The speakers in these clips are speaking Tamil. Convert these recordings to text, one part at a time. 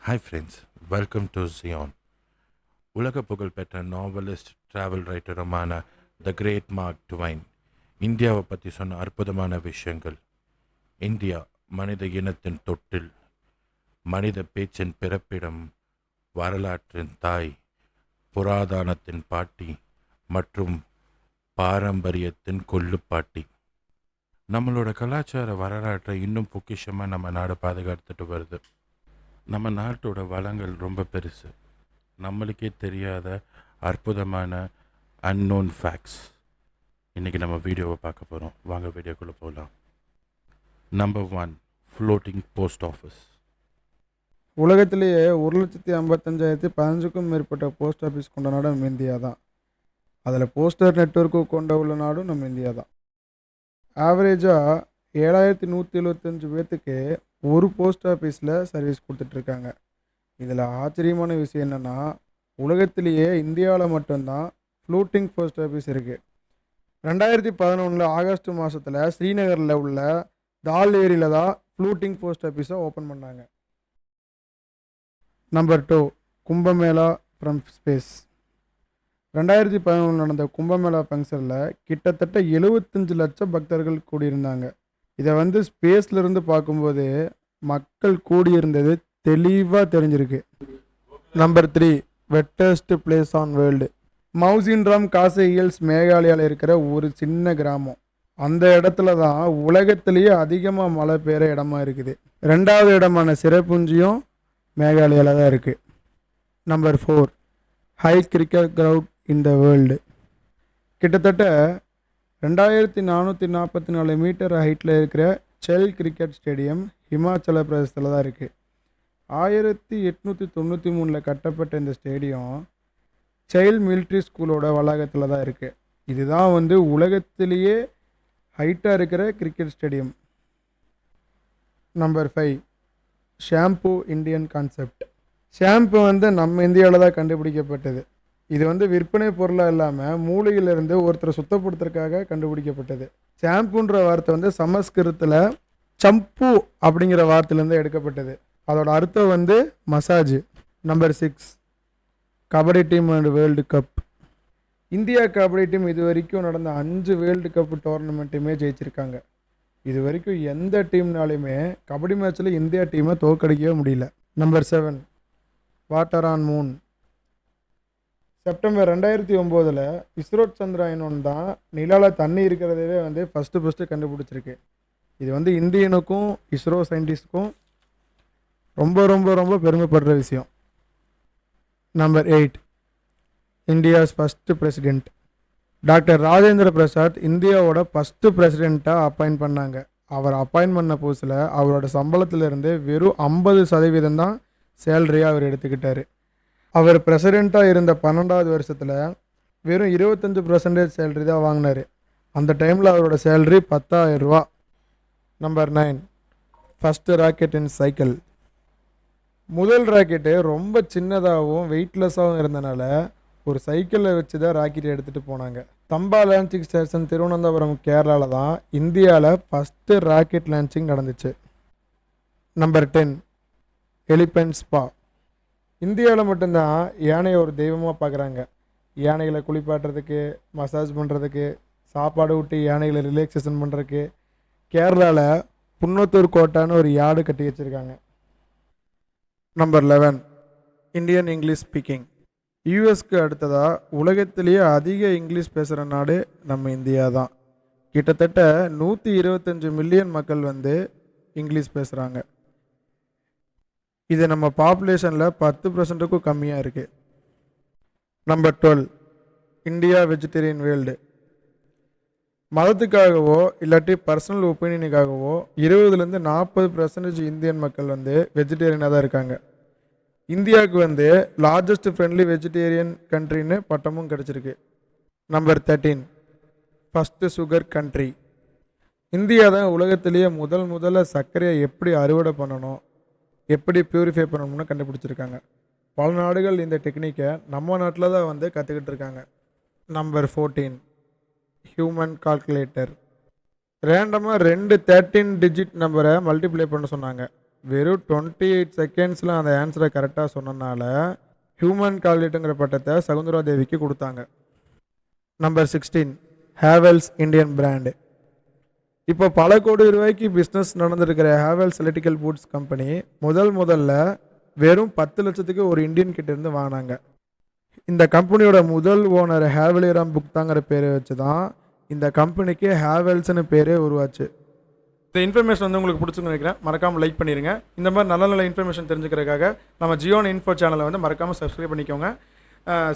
Hi friends, welcome to Gyan. உலக புகழ்பெற்ற நாவலிஸ்ட், ட்ராவல் ரைட்டருமான த கிரேட் மார்க் ட்வைன் இந்தியாவை பற்றி சொன்ன அற்புதமான விஷயங்கள். இந்தியா மனித இனத்தின் தொட்டில், மனித பேச்சின் பிறப்பிடம், வரலாற்றின் தாய், புராதானத்தின் பாட்டி மற்றும் பாரம்பரியத்தின் கொள்ளுப்பாட்டி. நம்மளோட கலாச்சார வரலாற்றை இன்னும் பொக்கிஷமாக நம்ம நாடு பாதுகாத்துட்டு வருது. நம்ம நாட்டோட வளங்கள் ரொம்ப பெருசு. நம்மளுக்கே தெரியாத அற்புதமான அன்னோன் ஃபேக்ட்ஸ் இன்றைக்கி நம்ம வீடியோவை பார்க்க போகிறோம். வாங்க வீடியோக்குள்ளே போகலாம். Number 1, floating post office. உலகத்திலேயே 1,55,015க்கும் மேற்பட்ட போஸ்ட் ஆஃபீஸ் கொண்ட நாடு நம்ம இந்தியா தான். அதில் போஸ்டர் நெட்வொர்க்கு கொண்ட உள்ள நாடும் நம்ம இந்தியா தான். ஆவரேஜாக 7,175 பேர்த்துக்கு ஒரு போஸ்ட் ஆஃபீஸில் சர்வீஸ் கொடுத்துட்ருக்காங்க. இதில் ஆச்சரியமான விஷயம் என்னென்னா, உலகத்திலேயே இந்தியாவில் மட்டும்தான் ஃப்ளோட்டிங் போஸ்ட் ஆஃபீஸ் இருக்குது. 2011 ஆகஸ்ட் மாதத்தில் ஸ்ரீநகரில் உள்ள தால் ஏரியில் தான் ஃப்ளோட்டிங் போஸ்ட் ஆஃபீஸை ஓப்பன் பண்ணாங்க. Number 2, Kumbh Mela from space. 2011 நடந்த கும்பமேளா ஃபங்க்ஷனில் கிட்டத்தட்ட 75 லட்சம் பக்தர்கள் கூடியிருந்தாங்க. இதை ஸ்பேஸ்லேருந்து பார்க்கும்போது மக்கள் கூடியிருந்தது தெளிவாக தெரிஞ்சிருக்கு. Number 3, wettest place on world. Mawsynram Khasi hills மேகாலயாவில் இருக்கிற ஒரு சின்ன கிராமம். அந்த இடத்துல தான் உலகத்திலேயே அதிகமாக மழை பெய்கிற இடமா இருக்குது. 2வது இடமான சிறப்புஞ்சியும் மேகாலயாவில் தான் இருக்குது. Number 4, high cricket crowd in the world. கிட்டத்தட்ட 2,444 மீட்டர் ஹைட்டில் இருக்கிற செல் கிரிக்கெட் ஸ்டேடியம் ஹிமாச்சல பிரதேசத்தில் தான் இருக்குது. 1893 கட்டப்பட்ட இந்த ஸ்டேடியம் சைல்ட் மிலிட்ரி ஸ்கூலோட வளாகத்தில் தான் இருக்குது. இதுதான் உலகத்திலேயே ஹைட்டாக இருக்கிற cricket stadium. Number 5, shampoo Indian concept. Shampoo நம்ம இந்தியாவில் தான் கண்டுபிடிக்கப்பட்டது. இது விற்பனை பொருளாக இல்லாமல் மூளையிலிருந்து ஒருத்தரை சுத்தப்படுத்துறதுக்காக கண்டுபிடிக்கப்பட்டது. ஷாம்புன்ற வார்த்தை சமஸ்கிருதத்தில் சம்பு அப்படிங்கிற வார்த்தையிலேருந்து எடுக்கப்பட்டது. அதோட அர்த்தம் massage. Number 6, kabaddi team and world cup. India kabaddi team இது வரைக்கும் நடந்த 5 வேர்ல்டு கப் டோர்னமெண்ட்டுமே ஜெயிச்சிருக்காங்க. இது வரைக்கும் எந்த டீம்னாலுமே கபடி மேட்ச்சில் இந்தியா டீமை தோற்கடிக்கவே முடியல. Number 7, water on Moon. September 2009 ISRO Chandrayaan 1 தான் நிலாவில் தண்ணி இருக்கிறதவே ஃபஸ்ட்டு கண்டுபிடிச்சிருக்கு. இது இந்தியனுக்கும் இஸ்ரோ சயின்டிஸ்டுக்கும் ரொம்ப ரொம்ப ரொம்ப பெருமைப்படுற விஷயம். Number 8, India's first president. Doctor Rajendra Prasad இந்தியாவோட ஃபஸ்ட்டு பிரசிடெண்ட்டாக அப்பாயின்ட் பண்ணாங்க. அவர் அப்பாயின்ட் பண்ண புதுசில் அவரோட சம்பளத்திலிருந்து வெறும் 50% தான் சேலரியாக அவர் எடுத்துக்கிட்டார். அவர் பிரசிடெண்ட்டாக இருந்த 12வது வருஷத்தில் வெறும் 25% சேலரி தான் வாங்கினார். அந்த டைமில் அவரோட சேலரி 10,000 ரூபா. நம்பர் 9, ஃபஸ்ட்டு ராக்கெட் இன் சைக்கிள். முதல் ராக்கெட்டு ரொம்ப சின்னதாகவும் வெயிட்லெஸ்ஸாகவும் இருந்தனால ஒரு சைக்கிளில் வச்சு தான் ராக்கெட் எடுத்துகிட்டு போனாங்க. தம்பா லான்ச்சிங் ஸ்டேஷன் திருவனந்தபுரம் கேரளாவில் தான் இந்தியாவில் ஃபஸ்ட்டு ராக்கெட் லான்ச்சிங் நடந்துச்சு. Number 10, elephant spa. இந்தியாவில் மட்டும்தான் யானையை ஒரு தெய்வமாக பார்க்குறாங்க. யானைகளை குளிப்பாட்டுறதுக்கு, மசாஜ் பண்ணுறதுக்கு, சாப்பாடு விட்டு யானைகளை ரிலாக்ஸேஷன் பண்ணுறதுக்கு கேரளாவில் புன்னத்தூர் கோட்டான்னு ஒரு யார்டு கட்டி வச்சுருக்காங்க. Number 11, Indian English speaking. யூஎஸ்க்கு அடுத்ததாக உலகத்திலேயே அதிக இங்கிலீஷ் பேசுகிற நாடு நம்ம இந்தியா தான். கிட்டத்தட்ட 125 மில்லியன் மக்கள் இங்கிலீஷ் பேசுகிறாங்க. இது நம்ம பாப்புலேஷனில் 10%க்கும் கம்மியாக இருக்குது. Number 12, India vegetarian world. மதத்துக்காகவோ இல்லாட்டி பர்சனல் ஒப்பீனியனுக்காகவோ 20-40% இந்தியன் மக்கள் வெஜிடேரியனாக தான் இருக்காங்க. இந்தியாவுக்கு லார்ஜஸ்ட் ஃப்ரெண்ட்லி வெஜிடேரியன் கண்ட்ரின்னு பட்டமும் கிடச்சிருக்கு. Number 13, first sugar country. India தான் உலகத்திலேயே முதல்ல சர்க்கரையை எப்படி அறுவடை பண்ணணும், எப்படி ப்யூரிஃபை பண்ணணும்னு கண்டுபிடிச்சிருக்காங்க. பல நாடுகள் இந்த டெக்னிக்கை நம்ம நாட்டில் தான் கற்றுக்கிட்டு இருக்காங்க. Number 14, human calculator. ரேண்டமாக 2 13 டிஜிட் நம்பரை மல்டிப்ளை பண்ண சொன்னாங்க. வெறும் 28 செகண்ட்ஸில் அந்த ஆன்சரை கரெக்டாக சொன்னனால ஹியூமன் கால்குலேட்டுங்கிற பட்டத்தை சகுந்தரா தேவிக்கு கொடுத்தாங்க. Number 16 Havells Indian brand. இப்போ பல கோடி ரூபாய்க்கு பிஸ்னஸ் நடந்திருக்கிற ஹேவல்ஸ் எலக்ட்ரிக்கல் பூட்ஸ் கம்பெனி முதல்ல வெறும் 10 லட்சத்துக்கு ஒரு இந்தியன் கிட்ட இருந்து வாங்கினாங்க. இந்த கம்பெனியோட முதல் ஓனர் ஹேவலிராம் புக்தாங்கிற பேரை வச்சு தான் இந்த கம்பெனிக்கு ஹேவல்ஸ்னு பேரே உருவாச்சு. இந்த இன்ஃபர்மேஷன் வந்து உங்களுக்கு பிடிச்சுன்னு நினைக்கிறேன். மறக்காமல் லைக் பண்ணிடுங்க. இந்த மாதிரி நல்ல நல்ல இன்ஃபர்மேஷன் தெரிஞ்சுக்கிறதுக்காக நம்ம ஜியோன் இன்ஃபோ சேனலை வந்து மறக்காமல் சப்ஸ்கிரைப் பண்ணிக்கோங்க.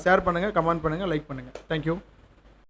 ஷேர் பண்ணுங்கள், கமெண்ட் பண்ணுங்கள், லைக் பண்ணுங்கள். தேங்க்யூ.